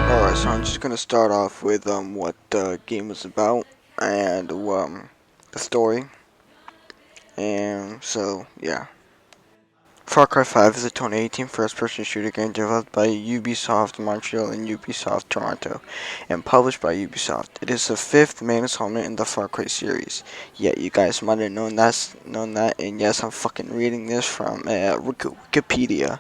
Alright, so I'm just gonna start off with what the game was about and the story. And so yeah. Far Cry 5 is a 2018 first-person shooter game developed by Ubisoft Montreal and Ubisoft Toronto, and published by Ubisoft. It is the fifth main installment in the Far Cry series. Yeah, you guys might have known that, and yes, I'm fucking reading this from Wikipedia.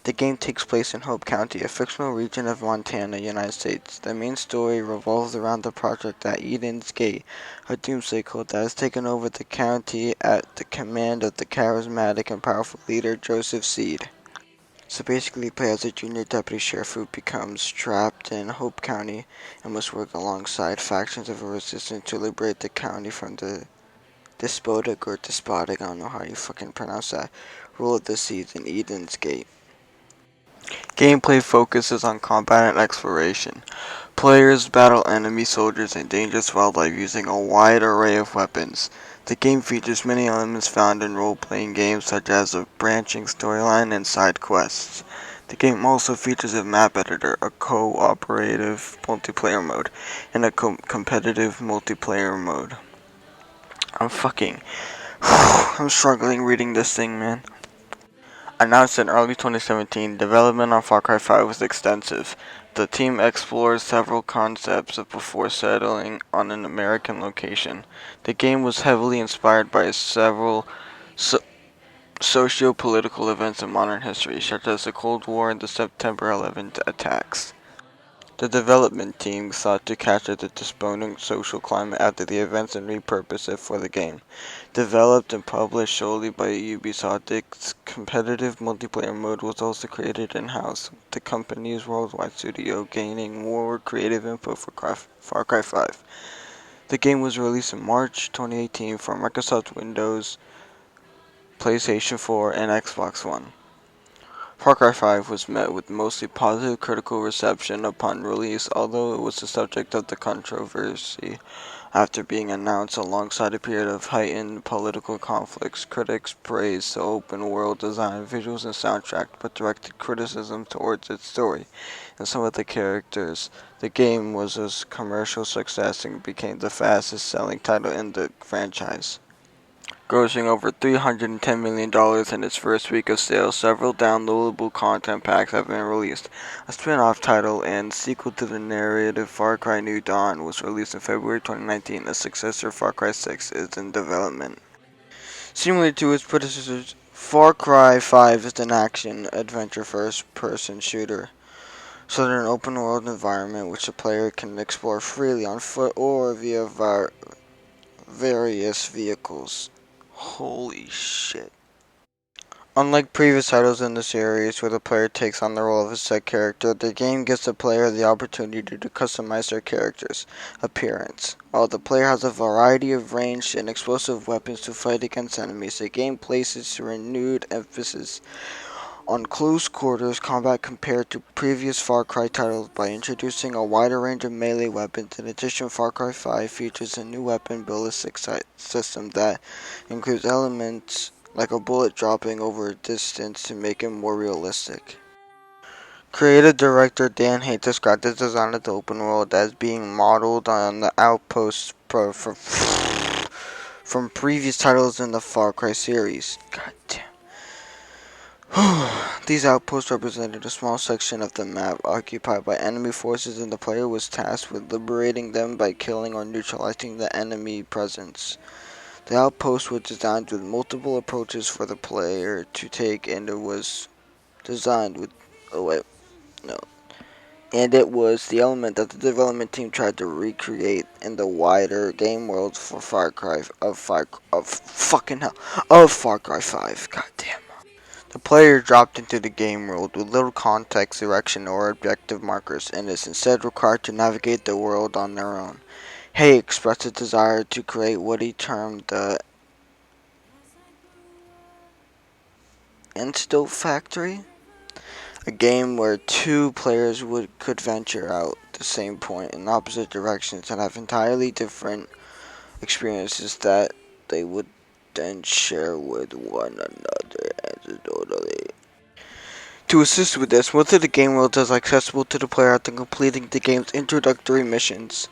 The game takes place in Hope County, a fictional region of Montana, United States. The main story revolves around the project at Eden's Gate, a doomsday cult that has taken over the county at the command of the charismatic and powerful leader Joseph Seed. So basically, play as a junior deputy sheriff who becomes trapped in Hope County and must work alongside factions of a resistance to liberate the county from the despotic, I don't know how you fucking pronounce that, rule of the Seeds in Eden's Gate. Gameplay focuses on combat and exploration. Players battle enemy soldiers and dangerous wildlife using a wide array of weapons. The game features many elements found in role-playing games such as a branching storyline and side quests. The game also features a map editor, a cooperative multiplayer mode, and a competitive multiplayer mode. I'm struggling reading this thing, man. Announced in early 2017, development on Far Cry 5 was extensive. The team explored several concepts before settling on an American location. The game was heavily inspired by several socio-political events in modern history, such as the Cold War and the September 11th attacks. The development team sought to capture the despondent social climate after the events and repurpose it for the game. Developed and published solely by Ubisoft, its competitive multiplayer mode was also created in-house, with the company's worldwide studio gaining more creative input for Far Cry 5. The game was released in March 2018 for Microsoft Windows, PlayStation 4, and Xbox One. Far Cry 5 was met with mostly positive critical reception upon release, although it was the subject of the controversy after being announced alongside a period of heightened political conflicts. Critics praised the open-world design, visuals, and soundtrack, but directed criticism towards its story and some of the characters. The game was a commercial success and became the fastest-selling title in the franchise, grossing over $310 million in its first week of sales. Several downloadable content packs have been released. A spin-off title and sequel to the narrative Far Cry New Dawn was released in February 2019. A successor, Far Cry 6, is in development. Similar to its predecessors, Far Cry 5 is an action-adventure first-person shooter, set in an open-world environment which the player can explore freely on foot or via various vehicles. Holy shit. Unlike previous titles in the series where the player takes on the role of a set character, the game gives the player the opportunity to customize their character's appearance. While the player has a variety of ranged and explosive weapons to fight against enemies, the game places renewed emphasis on close quarters combat compared to previous Far Cry titles by introducing a wider range of melee weapons. In addition, Far Cry 5 features a new weapon ballistic system that includes elements like a bullet dropping over a distance to make it more realistic. Creative director Dan Haight described the design of the open world as being modeled on the outposts from previous titles in the Far Cry series. God damn. These outposts represented a small section of the map occupied by enemy forces, and the player was tasked with liberating them by killing or neutralizing the enemy presence. The outposts were designed with multiple approaches for the player to take, and it was designed with and it was the element that the development team tried to recreate in the wider game world for Far Cry of Far Cry 5. God damn. The player dropped into the game world with little context, direction, or objective markers, and is instead required to navigate the world on their own. Hay expressed a desire to create what he termed the Insto Factory, A game where two players could venture out the same point in opposite directions and have entirely different experiences that they would then share with one another anecdotally. To assist with this, most of the game worlds is accessible to the player after completing the game's introductory missions,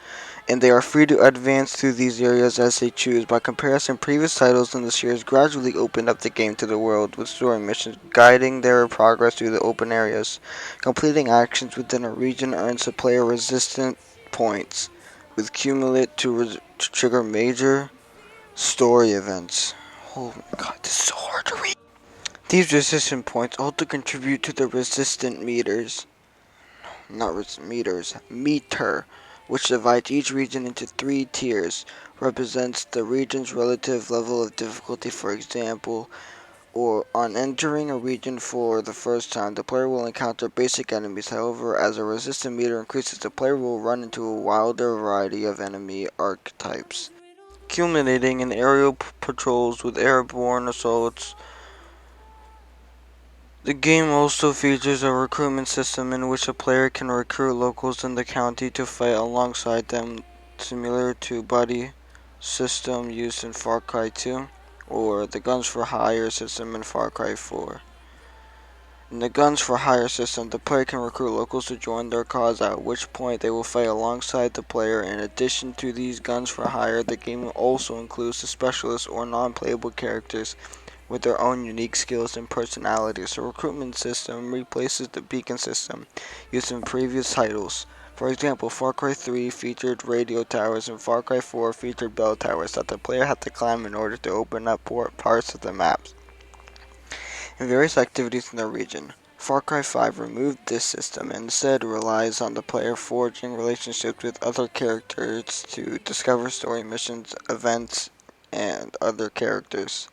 and they are free to advance through these areas as they choose. By comparison, previous titles in the series gradually opened up the game to the world with story missions guiding their progress through the open areas. Completing actions within a region earns the player resistant points, with cumulate to trigger major story events. Oh my god, this is so hard to read. These resistance points also contribute to the resistant meters, meter, which divides each region into 3 tiers, represents the region's relative level of difficulty. For example, or on entering a region for the first time, the player will encounter basic enemies. However, as a resistance meter increases, the player will run into a wilder variety of enemy archetypes, culminating in aerial patrols with airborne assaults. The game also features a recruitment system in which a player can recruit locals in the county to fight alongside them, similar to buddy system used in Far Cry 2 or the Guns for Hire system in Far Cry 4. In the Guns for Hire system, the player can recruit locals to join their cause, at which point they will fight alongside the player. In addition to these Guns for Hire, the game also includes the specialists or non-playable characters with their own unique skills and personalities. The recruitment system replaces the beacon system used in previous titles. For example, Far Cry 3 featured radio towers and Far Cry 4 featured bell towers that the player had to climb in order to open up parts of the maps and various activities in the region. Far Cry 5 removed this system and instead relies on the player forging relationships with other characters to discover story missions, events, and other characters.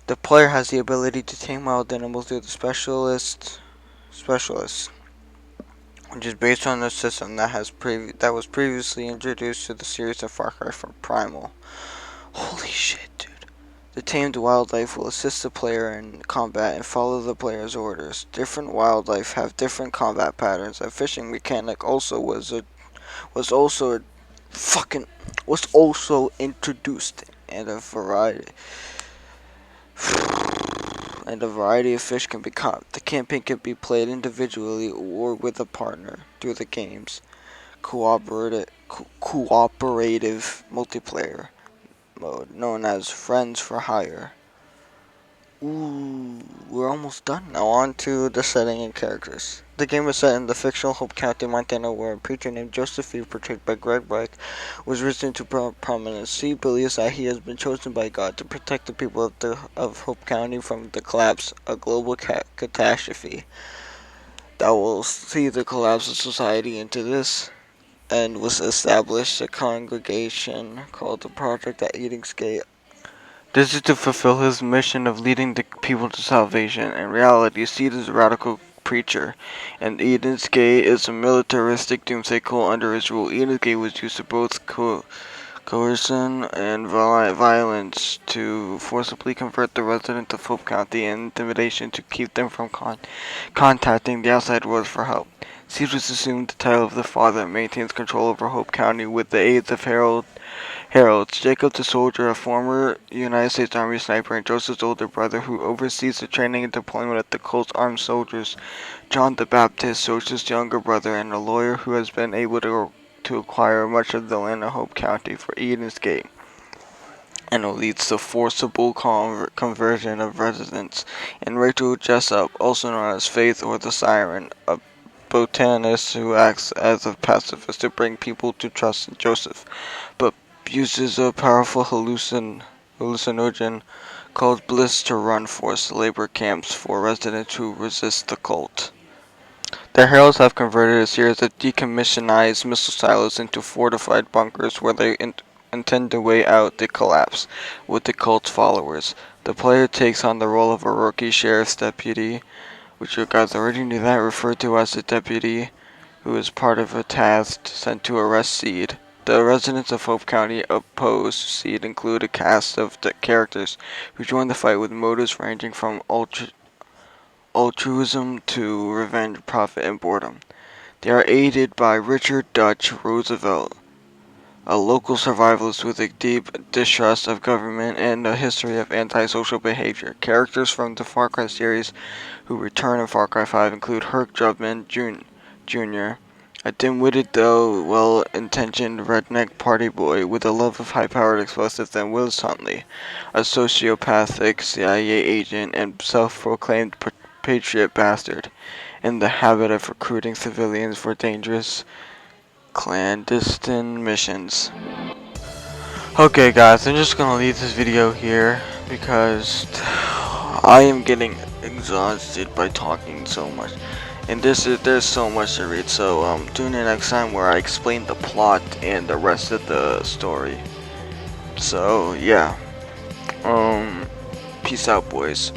The player has the ability to tame wild animals through the specialist, which is based on a system that was previously introduced to the series of Far Cry from Primal. Holy shit, dude. The tamed wildlife will assist the player in combat and follow the player's orders. Different wildlife have different combat patterns. A fishing mechanic was also introduced, and a variety of fish can be caught. The campaign can be played individually or with a partner through the game's cooperative multiplayer mode known as Friends for Hire. Ooh, we're almost done now. On to the setting and characters. The game is set in the fictional Hope County, Montana, where a preacher named Joseph Fee, portrayed by Greg Beck, was risen to prominence. He believes that he has been chosen by God to protect the people of Hope County from the collapse, a global catastrophe that will see the collapse of society into this, and was established a congregation called the Project at Eden's Gate. This is to fulfill his mission of leading the people to salvation. In reality, Seed is a radical preacher, and Eden's Gate is a militaristic doomsday cult under his rule. Eden's Gate was used to both coercion and violence to forcibly convert the residents of Hope County and intimidation to keep them from contacting the outside world for help. Seed was assumed the title of the father and maintains control over Hope County with the aids of Harold, Jacob the soldier, a former United States Army sniper, and Joseph's older brother who oversees the training and deployment of the cult's armed soldiers, John the Baptist, Joseph's younger brother, and a lawyer who has been able to acquire much of the land of Hope County for Eden's Gate, and who leads to forcible conversion of residents, and Rachel Jessup, also known as Faith or the Siren, a botanist who acts as a pacifist to bring people to trust in Joseph, but uses a powerful hallucinogen called Bliss to run forced labor camps for residents who resist the cult. The Heralds have converted a series of decommissioned missile silos into fortified bunkers where they intend to wait out the collapse with the cult's followers. The player takes on the role of a rookie sheriff's deputy, which you guys already knew that, referred to as the deputy, who is part of a task sent to arrest Seed. The residents of Hope County opposed Seed include a cast of characters who join the fight with motives ranging from altruism to revenge, profit, and boredom. They are aided by Richard Dutch Roosevelt, a local survivalist with a deep distrust of government and a history of antisocial behavior. Characters from the Far Cry series who return in Far Cry 5 include Herc Drubman Jr., a dim-witted though well-intentioned redneck party boy with a love of high-powered explosives, and Willis Huntley, a sociopathic CIA agent and self-proclaimed patriot bastard, in the habit of recruiting civilians for dangerous clandestine missions. Okay guys, I'm just gonna leave this video here because I am getting exhausted by talking so much. And there's so much to read, so tune in next time where I explain the plot and the rest of the story. So yeah. Peace out, boys.